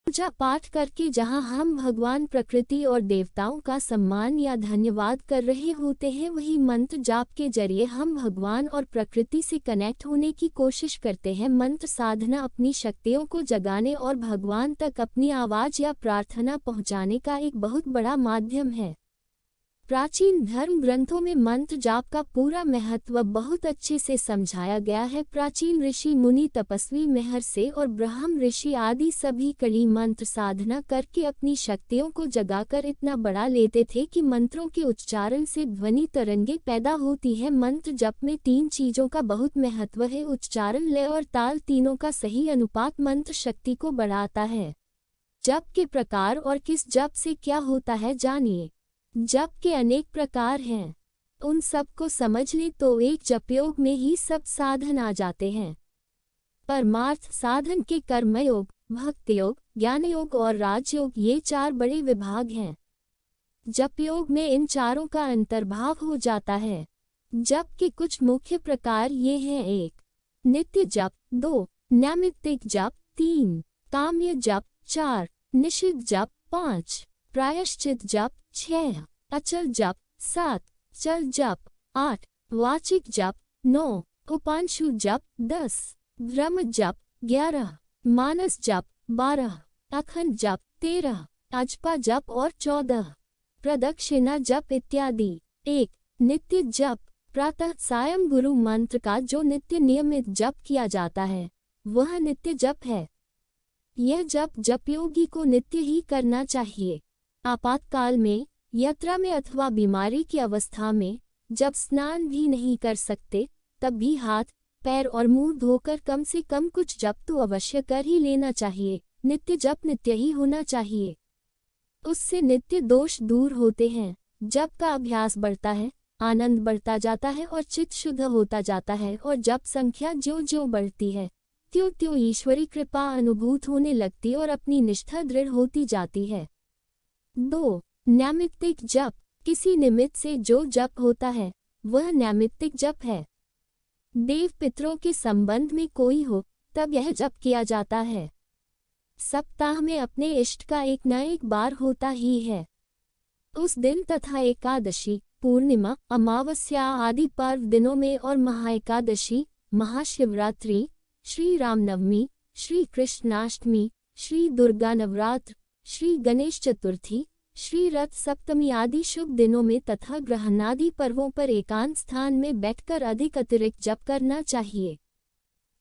पूजा पाठ करके जहाँ हम भगवान, प्रकृति और देवताओं का सम्मान या धन्यवाद कर रहे होते हैं, वही मंत्र जाप के जरिए हम भगवान और प्रकृति से कनेक्ट होने की कोशिश करते हैं। मंत्र साधना अपनी शक्तियों को जगाने और भगवान तक अपनी आवाज़ या प्रार्थना पहुँचाने का एक बहुत बड़ा माध्यम है। प्राचीन धर्म ग्रंथों में मंत्र जाप का पूरा महत्व बहुत अच्छे से समझाया गया है। प्राचीन ऋषि मुनि, तपस्वी, महर्षि और ब्रह्म ऋषि आदि सभी कड़ी मंत्र साधना करके अपनी शक्तियों को जगाकर इतना बढ़ा लेते थे कि मंत्रों के उच्चारण से ध्वनि तरंगे पैदा होती है। मंत्र जप में 3 चीजों का बहुत महत्व है: उच्चारण, लय और ताल। तीनों का सही अनुपात मंत्र शक्ति को बढ़ाता है। जप के प्रकार और किस जप से क्या होता है जानिए। जप के अनेक प्रकार हैं, उन सब को समझ लें तो एक जपयोग में ही सब साधन आ जाते हैं। परमार्थ साधन के कर्मयोग, भक्ति योग, ज्ञान योग और राजयोग, ये 4 बड़े विभाग हैं। जपयोग में इन चारों का अंतर्भाव हो जाता है। जप के कुछ मुख्य प्रकार ये हैं: 1. नित्य जप, 2. नैमित्तिक जप, 3. काम्य जप, 4. निषिद्ध जप, 5. प्रायश्चित जप, 6. अचल जप, 7. चल जप, 8. वाचिक जप, 9. उपांशु जप, 10. ब्रह्म जप, 11. मानस जप, 12. अखंड जप, 13. अजपा जप और 14. प्रदक्षिणा जप इत्यादि। 1. नित्य जप। प्रातः सायं गुरु मंत्र का जो नित्य नियमित जप किया जाता है वह नित्य जप है। यह जप जपयोगी को नित्य ही करना चाहिए। आपातकाल में, यात्रा में अथवा बीमारी की अवस्था में, जब स्नान भी नहीं कर सकते तब भी हाथ, पैर और मुंह धोकर कम से कम कुछ जप तो अवश्य कर ही लेना चाहिए। नित्य जप नित्य ही होना चाहिए, उससे नित्य दोष दूर होते हैं। जप का अभ्यास बढ़ता है, आनंद बढ़ता जाता है और चित्त शुद्ध होता जाता है, और जप संख्या ज्यों ज्यों बढ़ती है त्यों त्यों ईश्वरी कृपा अनुभूत होने लगती और अपनी निष्ठा दृढ़ होती जाती है। 2. नैमित्तिक जप। किसी निमित्त से जो जप होता है वह नैमित्तिक जप है। देव पितरों के संबंध में कोई हो तब यह जप किया जाता है। सप्ताह में अपने इष्ट का एक न एक बार होता ही है। उस दिन तथा एकादशी, पूर्णिमा, अमावस्या आदि पर्व दिनों में और महाएकादशी, महाशिवरात्रि, श्री रामनवमी, श्री कृष्णाष्टमी, श्री दुर्गा नवरात्र, श्री गणेश चतुर्थी, श्री रथ सप्तमी आदि शुभ दिनों में तथा ग्रहणादि पर्वों पर एकांत स्थान में बैठकर अधिक अतिरिक्त जप करना चाहिए।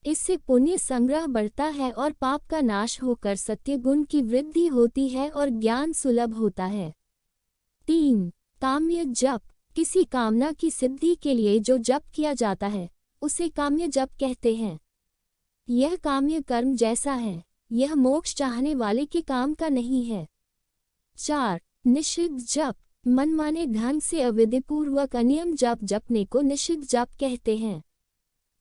इससे पुण्य संग्रह बढ़ता है और पाप का नाश होकर सत्य गुण की वृद्धि होती है और ज्ञान सुलभ होता है। 3. काम्य जप। किसी कामना की सिद्धि के लिए जो जप किया जाता है उसे काम्य जप कहते हैं। यह काम्य कर्म जैसा है, यह मोक्ष चाहने वाले के काम का नहीं है। 4. निषिद्ध जप। मनमाने ढंग से अविधिपूर्वक अनियम जप जपने को निषिद्ध जप कहते हैं।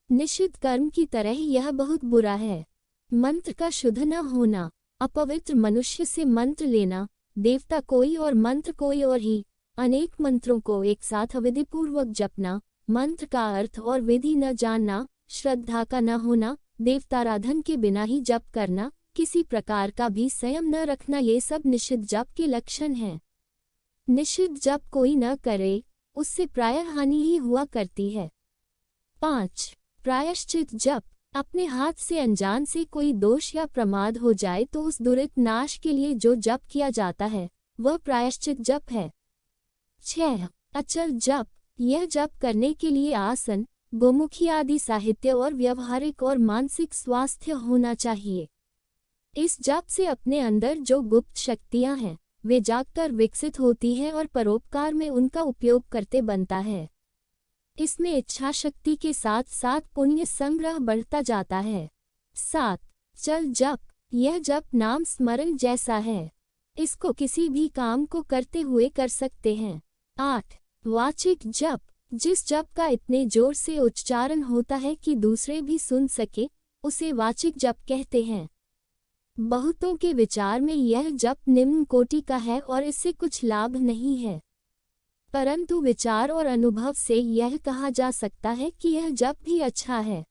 निषिद्ध कर्म की तरह यह बहुत बुरा है। मंत्र का शुद्ध न होना, अपवित्र मनुष्य से मंत्र लेना, देवता कोई और मंत्र कोई और ही, अनेक मंत्रों को एक साथ अविधिपूर्वक जपना, मंत्र का अर्थ और विधि न जानना, श्रद्धा का न होना, देवताराधन के बिना ही जप करना, किसी प्रकार का भी संयम न रखना, ये सब निषिद्ध जप के लक्षण हैं। निषिद्ध जप कोई न करे उससे प्रायः हानि ही हुआ करती है। 5. प्रायश्चित जप। अपने हाथ से अनजान से कोई दोष या प्रमाद हो जाए तो उस दुरित नाश के लिए जो जप किया जाता है वह प्रायश्चित जप है। 6. अचल जप। यह जप करने के लिए आसन, गोमुखी आदि साहित्य और व्यवहारिक और मानसिक स्वास्थ्य होना चाहिए। इस जप से अपने अंदर जो गुप्त शक्तियां हैं वे जागकर विकसित होती हैं और परोपकार में उनका उपयोग करते बनता है। इसमें इच्छा शक्ति के साथ साथ पुण्य संग्रह बढ़ता जाता है। 7. चल जप। यह जप नाम स्मरण जैसा है, इसको किसी भी काम को करते हुए कर सकते हैं। 8. वाचिक जप। जिस जप का इतने जोर से उच्चारण होता है कि दूसरे भी सुन सके उसे वाचिक जप कहते हैं। बहुतों के विचार में यह जप निम्न कोटि का है और इससे कुछ लाभ नहीं है, परंतु विचार और अनुभव से यह कहा जा सकता है कि यह जप भी अच्छा है।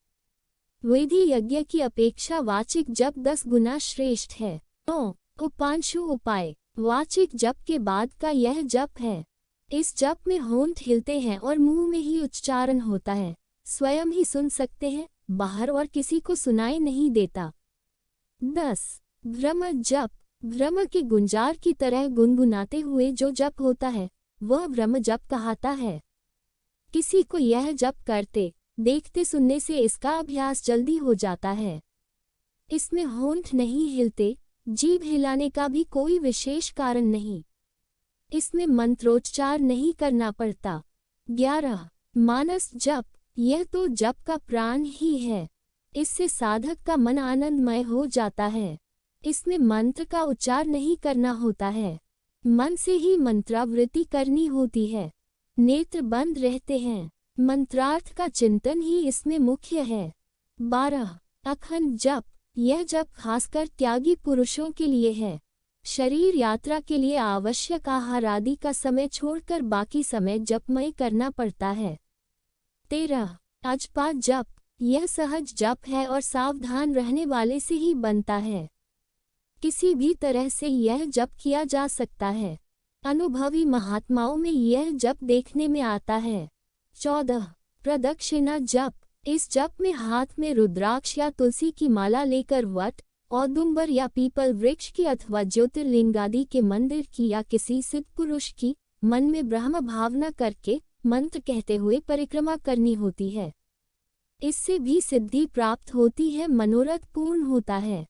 विधि यज्ञ की अपेक्षा वाचिक जप 10 गुना श्रेष्ठ है। 9. उपांशु उपाय वाचिक जप के बाद का यह जप है। इस जप में होंठ हिलते हैं और मुंह में ही उच्चारण होता है। स्वयं ही सुन सकते हैं, बाहर और किसी को सुनाई नहीं देता। 10. ब्रह्म जप। ब्रह्म के गुंजार की तरह गुनगुनाते हुए जो जप होता है वह ब्रह्म जप कहलाता है। किसी को यह जप करते देखते सुनने से इसका अभ्यास जल्दी हो जाता है। इसमें होंठ नहीं हिलते, जीभ हिलाने का भी कोई विशेष कारण नहीं। इसमें मंत्रोच्चार नहीं करना पड़ता। 11. मानस जप। यह तो जप का प्राण ही है। इससे साधक का मन आनंदमय हो जाता है। इसमें मंत्र का उच्चार नहीं करना होता है, मन से ही मंत्रावृत्ति करनी होती है। नेत्र बंद रहते हैं, मंत्रार्थ का चिंतन ही इसमें मुख्य है। 12. अखंड जप। यह जप खासकर त्यागी पुरुषों के लिए है। शरीर यात्रा के लिए आवश्यक आहार आदि का समय छोड़कर बाकी समय जपमय करना पड़ता है। 13. अजपा जप। यह सहज जप है और सावधान रहने वाले से ही बनता है। किसी भी तरह से यह जप किया जा सकता है। अनुभवी महात्माओं में यह जप देखने में आता है। 14. प्रदक्षिणा जप। इस जप में हाथ में रुद्राक्ष या तुलसी की माला लेकर वट, औदुंबर या पीपल वृक्ष की अथवा ज्योतिर्लिंगादि के मंदिर की या किसी सिद्ध पुरुष की मन में ब्रह्म भावना करके मंत्र कहते हुए परिक्रमा करनी होती है। इससे भी सिद्धि प्राप्त होती है, मनोरथ पूर्ण होता है।